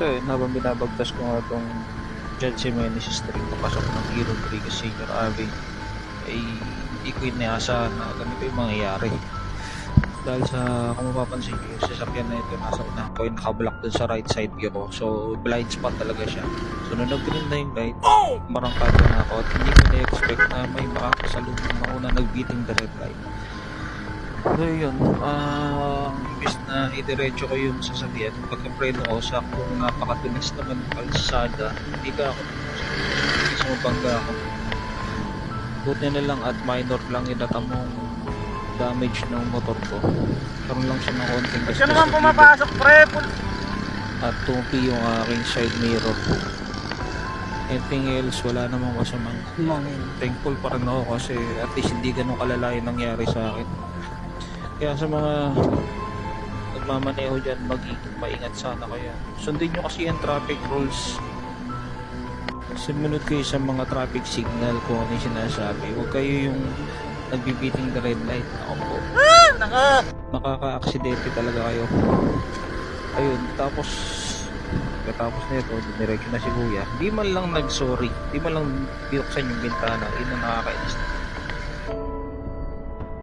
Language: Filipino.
Kasi habang binabagtas ko nga itong John Jimenez Street, papasok ng E. Rodriguez Senior Ave, ay hindi ko inaasahan na ganito yung mangyayari. Dahil sa, kung mapapansin nyo, yung sasakyan na ito nasa unahan ko, yung nakablock dun sa right side view ko. So, blind spot talaga siya. So, nung nag-green na yung light, marangkada na ako at hindi ko na-expect na may makakasalubong ako na nag-beating the red light. So, yun. Imbis na idiretso ko yung sasakyan, pagka-preno ko, saktong napakatulis naman ng kalsada, hindi ka ako hindi sumabangga ako. Buti na lang at minor lang yung natamong damage ng motor ko. Karoon lang siya ng konting Gusto naman pumapasok, pre. at tupi yung aking side mirror. Anything else, wala namang masamang. Thankful pa rin ako kasi at least hindi ganun kalala yung nangyari sa akin. Kaya sa mga nagmamaneho dyan, maingat sana kayo. Sundin nyo kasi yung traffic rules. Sumunod kayo sa mga traffic signal kung ano yung sinasabi. Huwag kayo yung nagbibiting the red light. Ako po. Makaka-aksidente talaga kayo. Ayun, tapos na ito, diniretso na si Kuya. Di man lang nag-sorry. Di man lang binuksan yung bintana. Yun ang nakakainis.